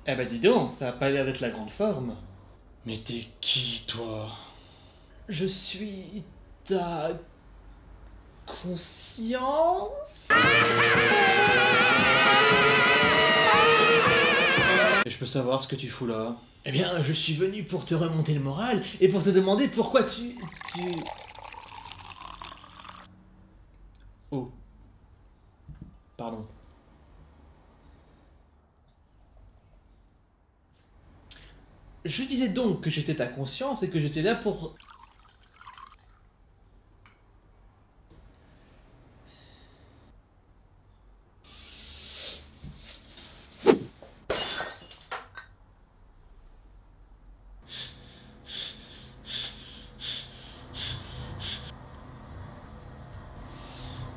Eh bah dis donc, ça a pas l'air d'être la grande forme. Mais t'es qui, toi? Je suis ta conscience. Et je peux savoir ce que tu fous là? Eh bien, je suis venu pour te remonter le moral et pour te demander pourquoi tu... Oh. Pardon. Je disais donc que j'étais ta conscience et que j'étais là pour...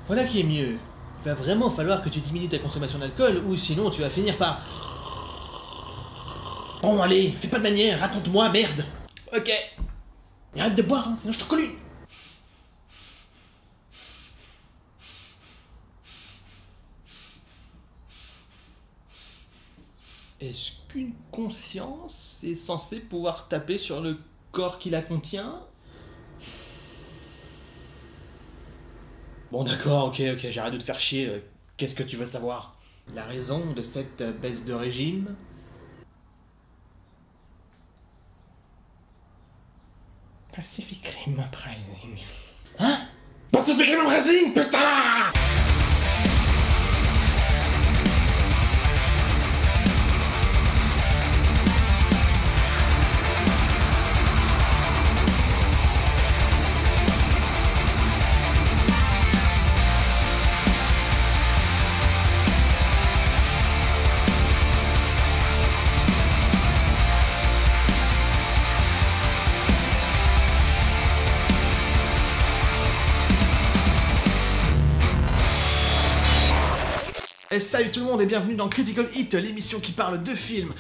Voilà qui est mieux. Il va vraiment falloir que tu diminues ta consommation d'alcool ou sinon tu vas finir par... Bon allez, fais pas de manière, raconte-moi, merde. Ok. Et arrête de boire, hein, sinon je te colle une. Est-ce qu'une conscience est censée pouvoir taper sur le corps qui la contient? Bon d'accord, ok, j'arrête de te faire chier. Qu'est-ce que tu veux savoir? La raison de cette baisse de régime? Pacific Rim Uprising. Hein? Pacific Rim Uprising, putain! Et salut tout le monde et bienvenue dans Critical Hit, l'émission qui parle de films,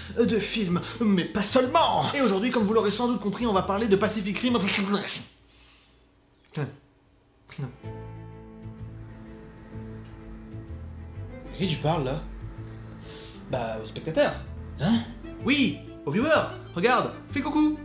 mais pas seulement. Et aujourd'hui, comme vous l'aurez sans doute compris, on va parler de Pacific Rim. De qui tu parles là? Bah, aux spectateurs. Hein? Oui, aux viewers. Regarde, fais coucou.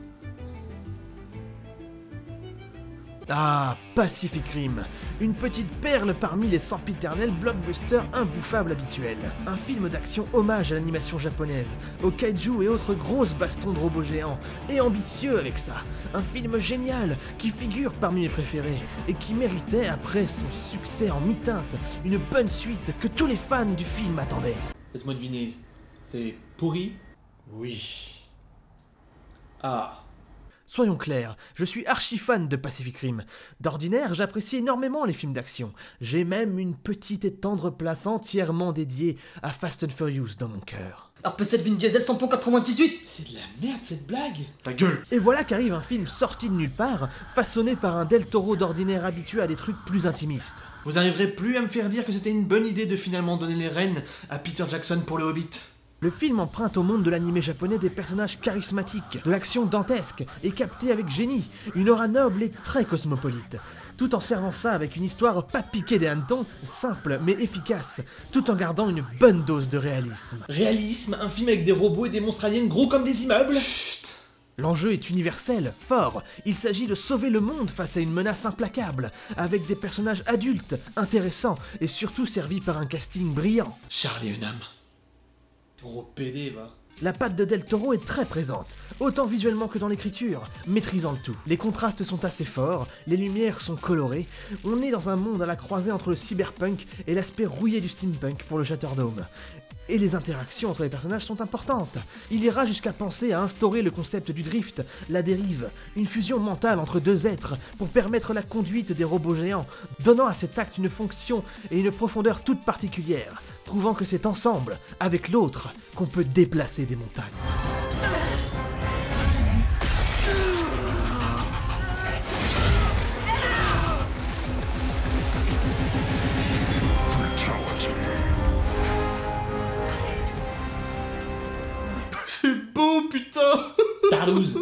Ah, Pacific Rim, une petite perle parmi les sempiternels blockbusters imbouffables habituels. Un film d'action hommage à l'animation japonaise, aux kaiju et autres grosses bastons de robots géants, et ambitieux avec ça. Un film génial, qui figure parmi mes préférés, et qui méritait, après son succès en mi-teinte, une bonne suite que tous les fans du film attendaient. Laisse-moi deviner, c'est pourri? Oui. Ah. Soyons clairs, je suis archi fan de Pacific Rim. D'ordinaire, j'apprécie énormément les films d'action. J'ai même une petite et tendre place entièrement dédiée à Fast and Furious dans mon cœur. RP7 Vin Diesel samplon 98. C'est de la merde cette blague. Ta gueule. Et voilà qu'arrive un film sorti de nulle part, façonné par un Del Toro d'ordinaire habitué à des trucs plus intimistes. Vous n'arriverez plus à me faire dire que c'était une bonne idée de finalement donner les rênes à Peter Jackson pour le Hobbit. Le film emprunte au monde de l'animé japonais des personnages charismatiques, de l'action dantesque et captée avec génie, une aura noble et très cosmopolite, tout en servant ça avec une histoire pas piquée des hannetons, simple mais efficace, tout en gardant une bonne dose de réalisme. Réalisme, un film avec des robots et des monstres aliens gros comme des immeubles? Chut. L'enjeu est universel, fort, il s'agit de sauver le monde face à une menace implacable, avec des personnages adultes, intéressants et surtout servis par un casting brillant. Charlie Hunnam. Gros PD, va. La patte de Del Toro est très présente, autant visuellement que dans l'écriture, maîtrisant le tout. Les contrastes sont assez forts, les lumières sont colorées, on est dans un monde à la croisée entre le cyberpunk et l'aspect rouillé du steampunk pour le Shutterdome. Et les interactions entre les personnages sont importantes. Il ira jusqu'à penser à instaurer le concept du drift, la dérive, une fusion mentale entre deux êtres pour permettre la conduite des robots géants, donnant à cet acte une fonction et une profondeur toute particulière, prouvant que c'est ensemble, avec l'autre, qu'on peut déplacer des montagnes. C'est beau, putain. Tarlouse.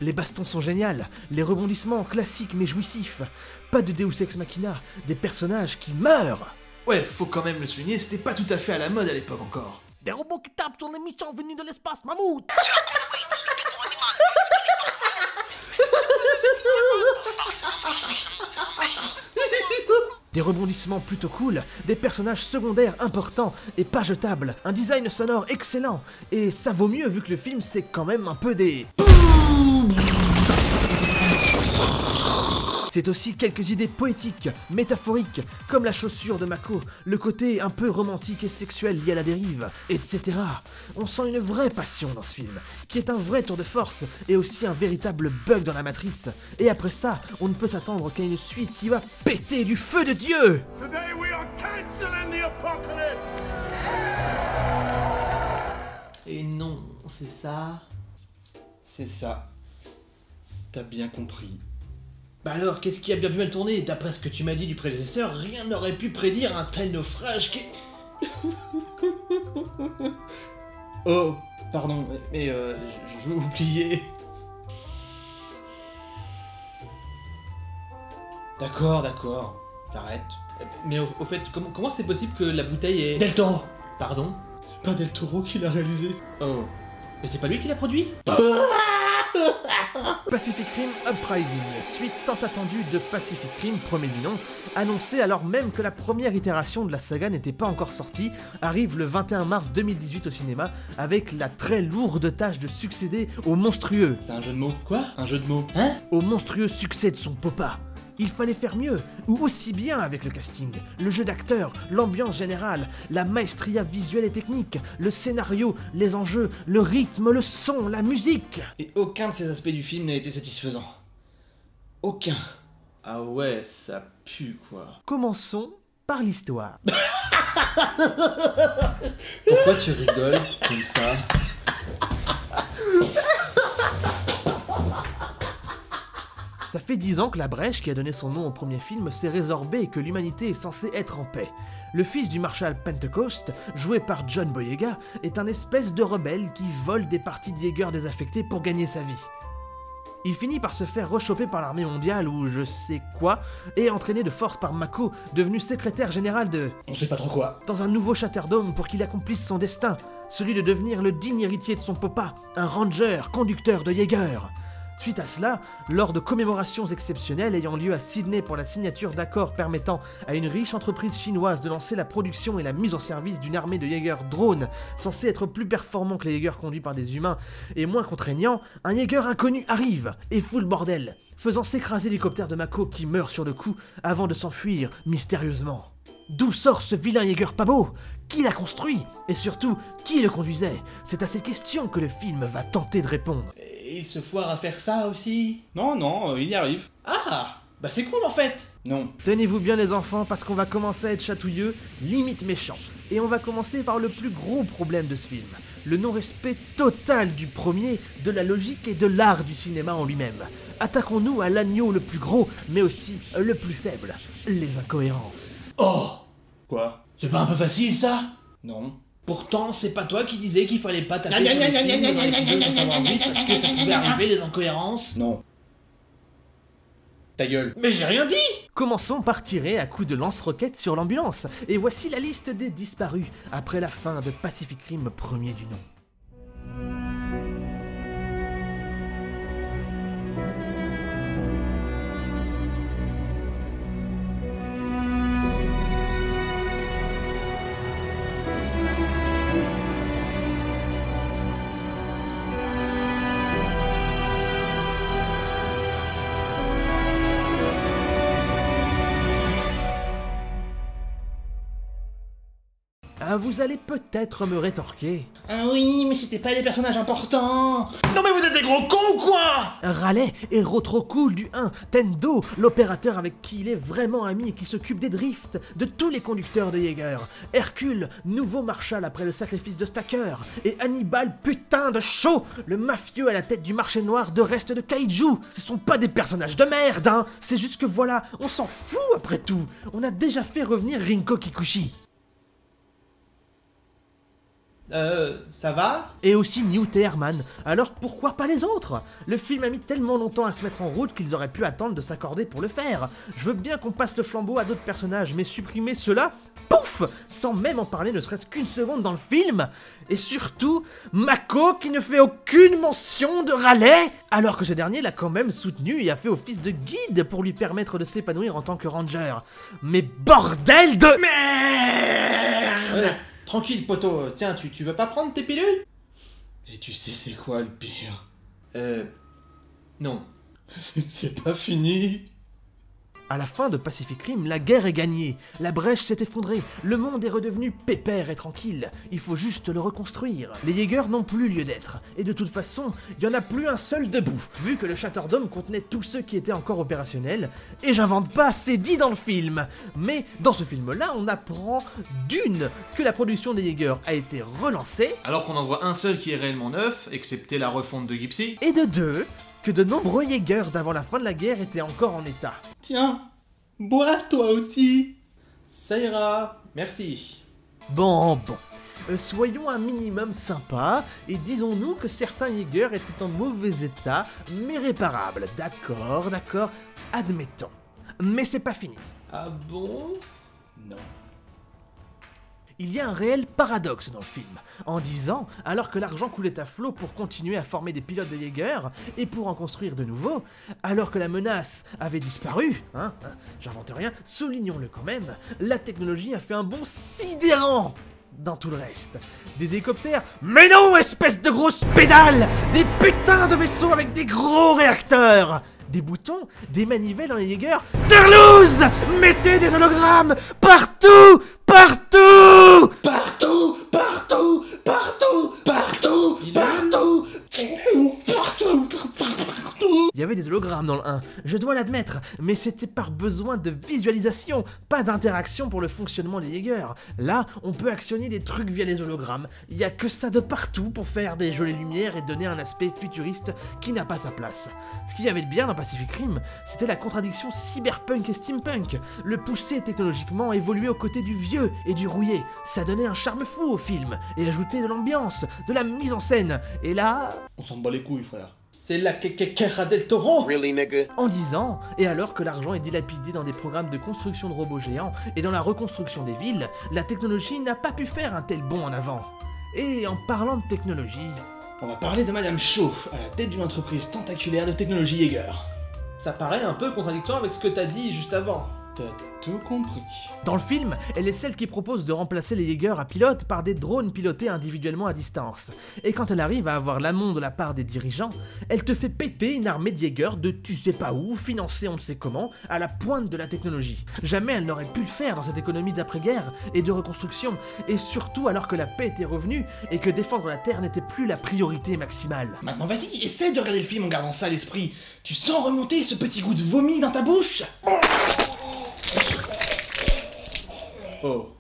Les bastons sont géniales, les rebondissements classiques mais jouissifs, pas de Deus Ex Machina, des personnages qui meurent. Ouais, faut quand même le souligner, c'était pas tout à fait à la mode à l'époque encore. Des robots qui tapent sur les méchants venus de l'espace, mammouth. Des rebondissements plutôt cool, des personnages secondaires importants et pas jetables, un design sonore excellent, et ça vaut mieux vu que le film c'est quand même un peu des... C'est aussi quelques idées poétiques, métaphoriques, comme la chaussure de Mako, le côté un peu romantique et sexuel lié à la dérive, etc. On sent une vraie passion dans ce film, qui est un vrai tour de force et aussi un véritable bug dans la matrice. Et après ça, on ne peut s'attendre qu'à une suite qui va péter du feu de Dieu. Today we are canceling the apocalypse. Et non, c'est ça. C'est ça. T'as bien compris. Bah alors, qu'est-ce qui a bien pu mal tourner? D'après ce que tu m'as dit du prédécesseur, rien n'aurait pu prédire un tel naufrage qui... Oh, pardon, mais je oubliais. D'accord, j'arrête. Mais au fait, comment c'est possible que la bouteille est... Del Toro. Pardon? C'est pas Del Toro qui l'a réalisé. Oh. Mais c'est pas lui qui l'a produit? Pacific Rim Uprising, suite tant attendue de Pacific Rim premier du nom, annoncée alors même que la première itération de la saga n'était pas encore sortie, arrive le 21 mars 2018 au cinéma avec la très lourde tâche de succéder au monstrueux. C'est un jeu de mots. Quoi? Un jeu de mots. Hein? Au monstrueux succès de son Popa. Il fallait faire mieux, ou aussi bien avec le casting, le jeu d'acteurs, l'ambiance générale, la maestria visuelle et technique, le scénario, les enjeux, le rythme, le son, la musique. Et aucun de ces aspects du film n'a été satisfaisant. Aucun. Ah ouais, ça pue quoi. Commençons par l'histoire. Pourquoi tu rigoles comme ça? Ça fait 10 ans que la brèche qui a donné son nom au premier film s'est résorbée et que l'humanité est censée être en paix. Le fils du marshal Pentecost, joué par John Boyega, est un espèce de rebelle qui vole des parties de Jaeger désaffectées pour gagner sa vie. Il finit par se faire rechoper par l'armée mondiale ou je sais quoi, et entraîné de force par Mako, devenu secrétaire général de... On sait pas trop quoi. Dans un nouveau Chatterdome pour qu'il accomplisse son destin, celui de devenir le digne héritier de son papa, un ranger, conducteur de Jaeger. Suite à cela, lors de commémorations exceptionnelles ayant lieu à Sydney pour la signature d'accords permettant à une riche entreprise chinoise de lancer la production et la mise en service d'une armée de Jaeger drones censés être plus performants que les Jaeger conduits par des humains et moins contraignants, un Jaeger inconnu arrive et fout le bordel, faisant s'écraser l'hélicoptère de Mako qui meurt sur le coup avant de s'enfuir mystérieusement. D'où sort ce vilain Jaeger pas beau? Qui l'a construit? Et surtout, qui le conduisait? C'est à ces questions que le film va tenter de répondre. Et il se foire à faire ça aussi? Non, il y arrive. Ah! Bah c'est cool en fait! Non. Tenez-vous bien les enfants parce qu'on va commencer à être chatouilleux, limite méchant. Et on va commencer par le plus gros problème de ce film. Le non-respect total du premier, de la logique et de l'art du cinéma en lui-même. Attaquons-nous à l'agneau le plus gros, mais aussi le plus faible. Les incohérences. Oh! Quoi? C'est pas un peu facile ça? Non. Pourtant, c'est pas toi qui disais qu'il fallait pas taper sur les films dans l'épisode sans savoir vite parce que ça pouvait arriver les incohérences. Non. Ta gueule. Mais j'ai rien dit! Commençons par tirer à coups de lance-roquettes sur l'ambulance. Et voici la liste des disparus après la fin de Pacific Rim premier du nom. Ah, vous allez peut-être me rétorquer. Ah oui, mais c'était pas des personnages importants. Non mais vous êtes des gros cons ou quoi? Raleigh, héros trop cool du 1, Tendo, l'opérateur avec qui il est vraiment ami et qui s'occupe des drifts, de tous les conducteurs de Jaeger, Hercule, nouveau marshal après le sacrifice de Stacker, et Hannibal, putain de chaud, le mafieux à la tête du marché noir de reste de Kaiju. Ce sont pas des personnages de merde, hein, c'est juste que voilà, on s'en fout après tout. On a déjà fait revenir Rinko Kikuchi. Ça va? Et aussi Newt et Herman, alors pourquoi pas les autres? Le film a mis tellement longtemps à se mettre en route qu'ils auraient pu attendre de s'accorder pour le faire. Je veux bien qu'on passe le flambeau à d'autres personnages, mais supprimer cela, pouf, sans même en parler ne serait-ce qu'une seconde dans le film. Et surtout, Mako qui ne fait aucune mention de Raleigh, alors que ce dernier l'a quand même soutenu et a fait office de guide pour lui permettre de s'épanouir en tant que ranger. Mais bordel de merde! Tranquille, poto. Tiens, tu veux pas prendre tes pilules? Et tu sais c'est quoi le pire? Non. C'est pas fini. À la fin de Pacific Rim, la guerre est gagnée, la brèche s'est effondrée, le monde est redevenu pépère et tranquille, il faut juste le reconstruire. Les Jaegers n'ont plus lieu d'être, et de toute façon, il n'y en a plus un seul debout, vu que le Shatterdome contenait tous ceux qui étaient encore opérationnels, et j'invente pas, c'est dit dans le film. Mais dans ce film-là, on apprend d'une, que la production des Jaegers a été relancée, Alors qu'on en voit un seul qui est réellement neuf, excepté la refonte de Gypsy. et de deux, que de nombreux Jaegers d'avant la fin de la guerre étaient encore en état. Tiens, bois toi aussi. Ça ira. Merci. Bon. Soyons un minimum sympas et disons-nous que certains Jaegers étaient en mauvais état, mais réparables. D'accord, admettons. Mais c'est pas fini. Ah bon? Non. Il y a un réel paradoxe dans le film. En 10 ans, alors que l'argent coulait à flot pour continuer à former des pilotes de Jaeger et pour en construire de nouveaux, alors que la menace avait disparu, j'invente rien, soulignons-le quand même, la technologie a fait un bond sidérant dans tout le reste. Des hélicoptères, mais non, espèce de grosse pédale! Des putains de vaisseaux avec des gros réacteurs! Des boutons, des manivelles dans les Jaeger. Terlouse! Mettez des hologrammes partout! Partout! Partout, partout, partout, partout, partout, partout. Il y avait des hologrammes dans le 1, je dois l'admettre, mais c'était par besoin de visualisation, pas d'interaction pour le fonctionnement des Jaeger. Là, on peut actionner des trucs via les hologrammes, il y a que ça de partout pour faire des jolies lumières et donner un aspect futuriste qui n'a pas sa place. Ce qu'il y avait de bien dans Pacific Rim, c'était la contradiction cyberpunk et steampunk, le pousser technologiquement évoluer aux côtés du vieux et du rouillé, ça donnait un charme fou au film, et ajoutait de l'ambiance, de la mise en scène, et là... On s'en bat les couilles, frère. C'est la Cara del Toro. Really, nigga? En 10 ans, et alors que l'argent est dilapidé dans des programmes de construction de robots géants et dans la reconstruction des villes, la technologie n'a pas pu faire un tel bond en avant. Et en parlant de technologie... On va parler de Madame Shaw, à la tête d'une entreprise tentaculaire de technologie Jaeger. Ça paraît un peu contradictoire avec ce que t'as dit juste avant. T'as tout compris. Dans le film, elle est celle qui propose de remplacer les Jaeger à pilote par des drones pilotés individuellement à distance. Et quand elle arrive à avoir l'amont de la part des dirigeants, elle te fait péter une armée de Jaeger de tu sais pas où, financée on ne sait comment, à la pointe de la technologie. Jamais elle n'aurait pu le faire dans cette économie d'après-guerre et de reconstruction, et surtout alors que la paix était revenue et que défendre la Terre n'était plus la priorité maximale. Maintenant vas-y, essaie de regarder le film en gardant ça à l'esprit. Tu sens remonter ce petit goût de vomi dans ta bouche? Oh.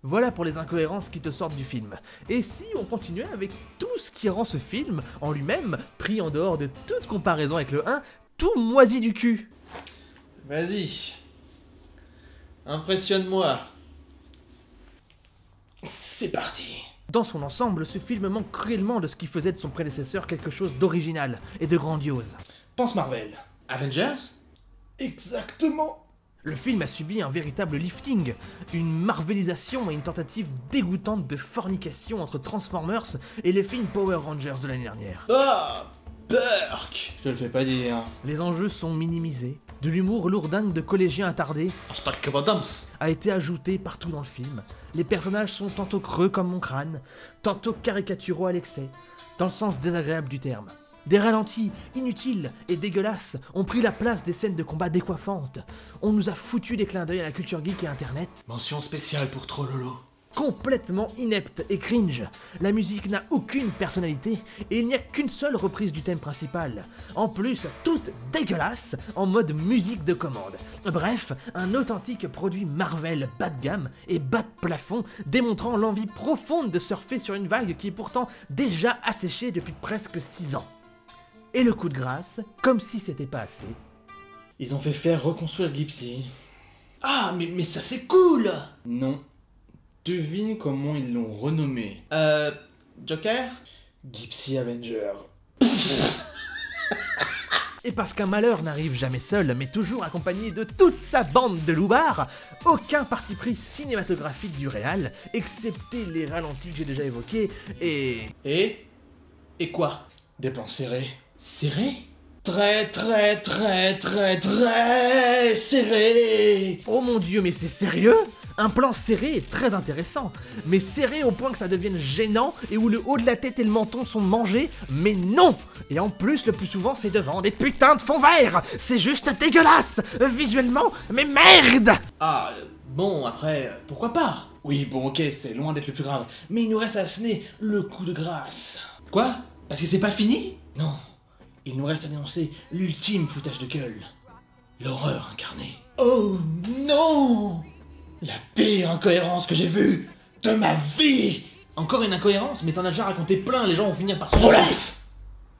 Voilà pour les incohérences qui te sortent du film. Et si on continuait avec tout ce qui rend ce film, en lui-même, pris en dehors de toute comparaison avec le 1, tout moisi du cul? Vas-y. Impressionne-moi. C'est parti. Dans son ensemble, ce film manque cruellement de ce qui faisait de son prédécesseur quelque chose d'original et de grandiose. Pense Marvel. Avengers? Exactement. Le film a subi un véritable lifting, une marvelisation et une tentative dégoûtante de fornication entre Transformers et les films Power Rangers de l'année dernière. Oh, Burk. Je le fais pas dire. Les enjeux sont minimisés, de l'humour lourdingue de collégiens attardés a été ajouté partout dans le film. Les personnages sont tantôt creux comme mon crâne, tantôt caricaturaux à l'excès, dans le sens désagréable du terme. Des ralentis inutiles et dégueulasses ont pris la place des scènes de combat décoiffantes. On nous a foutu des clins d'œil à la culture geek et internet. Mention spéciale pour Trollolo. Complètement inepte et cringe. La musique n'a aucune personnalité et il n'y a qu'une seule reprise du thème principal. En plus, toute dégueulasse en mode musique de commande. Bref, un authentique produit Marvel bas de gamme et bas de plafond, démontrant l'envie profonde de surfer sur une vague qui est pourtant déjà asséchée depuis presque 6 ans. Et le coup de grâce, comme si c'était pas assez. Ils ont fait faire reconstruire Gypsy. Ah, mais ça c'est cool! Non. Devine comment ils l'ont renommé. Joker? Gypsy Avenger. Et parce qu'un malheur n'arrive jamais seul, mais toujours accompagné de toute sa bande de loupards, aucun parti pris cinématographique du réal, excepté les ralentis que j'ai déjà évoqués, Et quoi? Des plans serrés. Serrés? Très serrés. Oh mon dieu, mais c'est sérieux? Un plan serré est très intéressant, mais serré au point que ça devienne gênant et où le haut de la tête et le menton sont mangés, mais non! Et en plus, le plus souvent, c'est devant des putains de fonds verts! C'est juste dégueulasse! Visuellement, mais merde! Ah, bon, après, pourquoi pas? Oui, bon, ok, c'est loin d'être le plus grave. Mais il nous reste à sonner le coup de grâce. Quoi? Parce que c'est pas fini? Non. Il nous reste à dénoncer l'ultime foutage de gueule. L'horreur incarnée. Oh non! La pire incohérence que j'ai vue de ma vie! Encore une incohérence? Mais t'en as déjà raconté plein, les gens vont finir par se... Relax!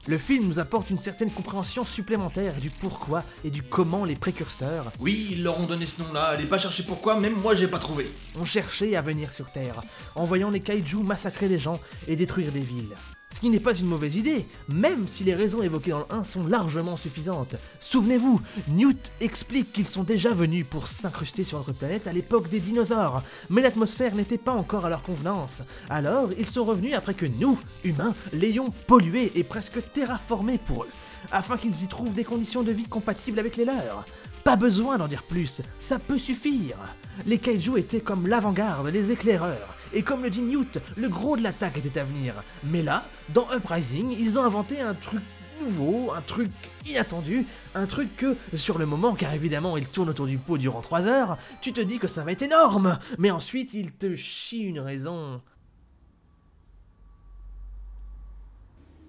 Le film nous apporte une certaine compréhension supplémentaire du pourquoi et du comment les précurseurs Oui, ils leur ont donné ce nom-là, allez pas chercher pourquoi, même moi j'ai pas trouvé. ont cherché à venir sur Terre, en voyant les kaijus massacrer des gens et détruire des villes. Ce qui n'est pas une mauvaise idée, même si les raisons évoquées dans le 1 sont largement suffisantes. Souvenez-vous, Newt explique qu'ils sont déjà venus pour s'incruster sur notre planète à l'époque des dinosaures, mais l'atmosphère n'était pas encore à leur convenance. Alors, ils sont revenus après que nous, humains, l'ayons pollué et presque terraformé pour eux, afin qu'ils y trouvent des conditions de vie compatibles avec les leurs. Pas besoin d'en dire plus, ça peut suffire. Les kaijus étaient comme l'avant-garde, les éclaireurs. Et comme le dit Newt, le gros de l'attaque était à venir. Mais là, dans Uprising, ils ont inventé un truc nouveau, un truc inattendu, un truc que, sur le moment, car évidemment il tourne autour du pot durant 3 heures, tu te dis que ça va être énorme. Mais ensuite, il te chie une raison.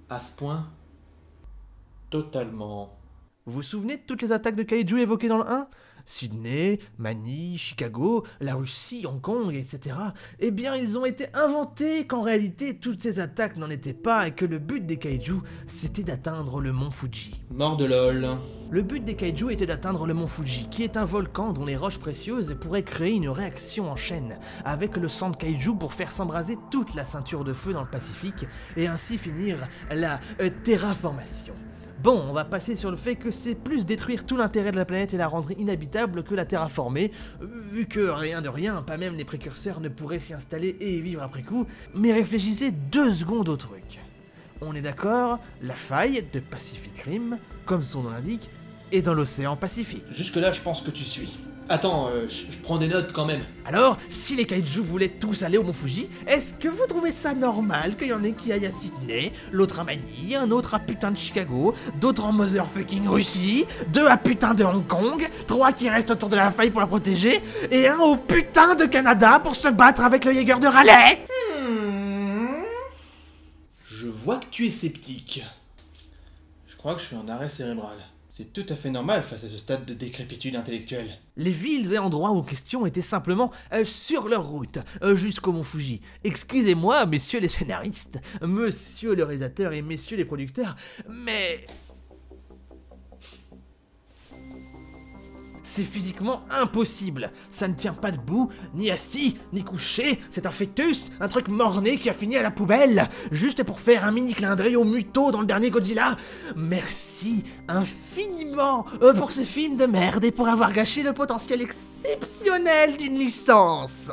À ce point, totalement. Vous vous souvenez de toutes les attaques de kaiju évoquées dans le 1 ? Sydney, Manille, Chicago, la Russie, Hong Kong, etc. Eh bien, ils ont été inventés qu'en réalité, toutes ces attaques n'en étaient pas et que le but des kaiju, c'était d'atteindre le mont Fuji. Mort de lol. Le but des kaiju était d'atteindre le mont Fuji, qui est un volcan dont les roches précieuses pourraient créer une réaction en chaîne, avec le sang de kaiju pour faire s'embraser toute la ceinture de feu dans le Pacifique, et ainsi finir la terraformation. Bon, on va passer sur le fait que c'est plus détruire tout l'intérêt de la planète et la rendre inhabitable que la terraformer, vu que rien de rien, pas même les précurseurs ne pourraient s'y installer et y vivre après coup, mais réfléchissez 2 secondes au truc. On est d'accord, la faille de Pacific Rim, comme son nom l'indique, est dans l'océan Pacifique. Jusque-là, je pense que tu suis. Attends, je prends des notes quand même. Alors, si les kaiju voulaient tous aller au mont Fuji, est-ce que vous trouvez ça normal qu'il y en ait qui aillent à Sydney, l'autre à Manille, un autre à putain de Chicago, d'autres en motherfucking Russie, 2 à putain de Hong Kong, 3 qui restent autour de la faille pour la protéger, et 1 au putain de Canada pour se battre avec le Jaeger de Raleigh? Je vois que tu es sceptique. Je crois que je suis en arrêt cérébral. C'est tout à fait normal face à ce stade de décrépitude intellectuelle. Les villes et endroits en question étaient simplement sur leur route, jusqu'au mont Fuji. Excusez-moi, messieurs les scénaristes, monsieur le réalisateur et messieurs les producteurs, mais... c'est physiquement impossible. Ça ne tient pas debout, ni assis, ni couché. C'est un fœtus, un truc mort-né qui a fini à la poubelle, juste pour faire un mini clin d'œil au Muto dans le dernier Godzilla. Merci infiniment pour ces films de merde et pour avoir gâché le potentiel exceptionnel d'une licence.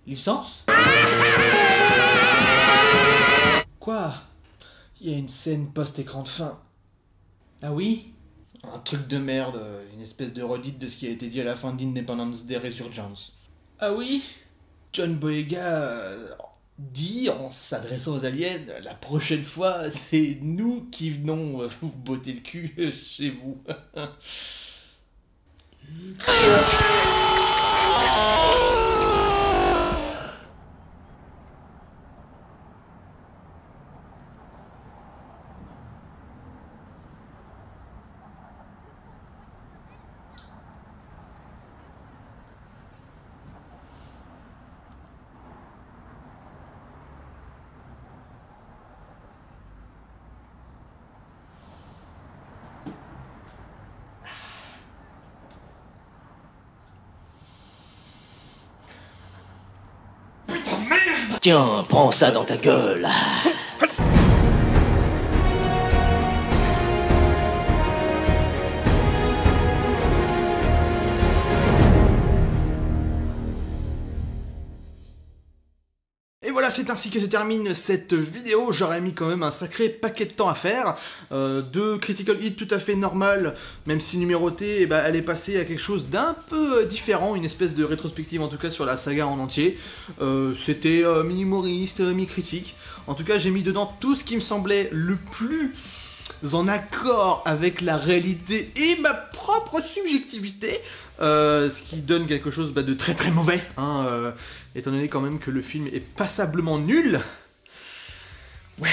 Licence? Quoi? Il y a une scène post-écran de fin. Ah oui? Un truc de merde, une espèce de redite de ce qui a été dit à la fin d'Independence Day Resurgence. Ah oui? John Boyega dit, en s'adressant aux aliens, la prochaine fois, c'est nous qui venons vous botter le cul chez vous. Tiens, prends ça dans ta gueule. Et voilà, c'est ainsi que se termine cette vidéo. J'aurais mis quand même un sacré paquet de temps à faire. Deux Critical Hit tout à fait normales, même si numérotée, eh ben, elle est passée à quelque chose d'un peu différent, une espèce de rétrospective en tout cas sur la saga en entier. C'était mi-humoriste, mi-critique. En tout cas, j'ai mis dedans tout ce qui me semblait le plus en accord avec la réalité et ma propre subjectivité, ce qui donne quelque chose de très très mauvais, hein, étant donné quand même que le film est passablement nul. Ouais,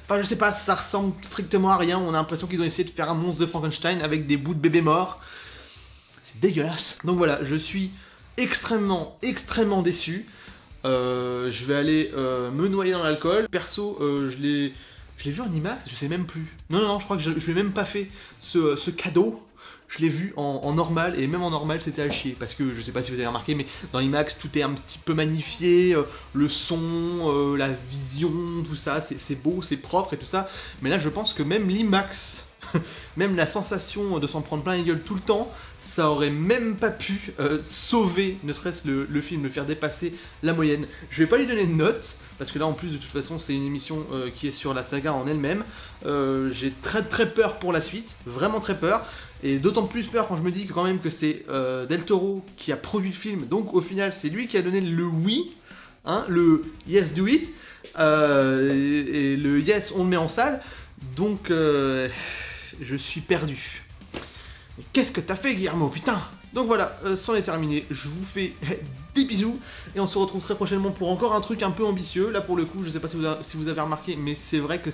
enfin je sais pas, ça ressemble strictement à rien, on a l'impression qu'ils ont essayé de faire un monstre de Frankenstein avec des bouts de bébés morts. C'est dégueulasse. Donc voilà, je suis extrêmement déçu. Je vais aller me noyer dans l'alcool. Perso, je l'ai vu en IMAX, je sais même plus. Non, je crois que je lui ai même pas fait ce cadeau. Je l'ai vu en normal, et même en normal c'était à chier, parce que je sais pas si vous avez remarqué, mais dans l'IMAX tout est un petit peu magnifié, le son, la vision, tout ça, c'est beau, c'est propre et tout ça. Mais là je pense que même l'IMAX, même la sensation de s'en prendre plein la gueule tout le temps, ça aurait même pas pu sauver, ne serait-ce le film, le faire dépasser la moyenne. Je vais pas lui donner de note, parce que là en plus de toute façon c'est une émission qui est sur la saga en elle-même. J'ai très peur pour la suite, vraiment très peur. Et d'autant plus peur quand je me dis que quand même que c'est Del Toro qui a produit le film, donc au final c'est lui qui a donné le oui, hein, le yes do it, et le yes on le met en salle, donc je suis perdu. Mais qu'est-ce que t'as fait Guillermo, putain? Donc voilà, c'en est terminé, je vous fais des bisous, et on se retrouve très prochainement pour encore un truc un peu ambitieux. Là pour le coup, je sais pas si vous avez remarqué, mais c'est vrai que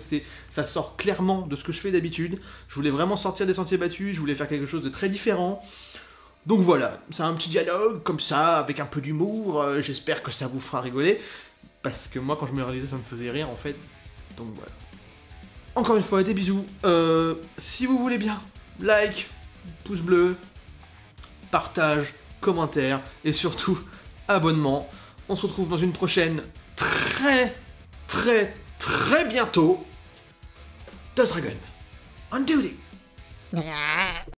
ça sort clairement de ce que je fais d'habitude. Je voulais vraiment sortir des sentiers battus, je voulais faire quelque chose de très différent. Donc voilà, c'est un petit dialogue comme ça, avec un peu d'humour, j'espère que ça vous fera rigoler, parce que moi quand je me réalisais ça me faisait rire en fait, donc voilà. Encore une fois, des bisous, si vous voulez bien, like, pouce bleu, partage, commentaire et surtout abonnement. On se retrouve dans une prochaine très bientôt. Das Dragon on duty.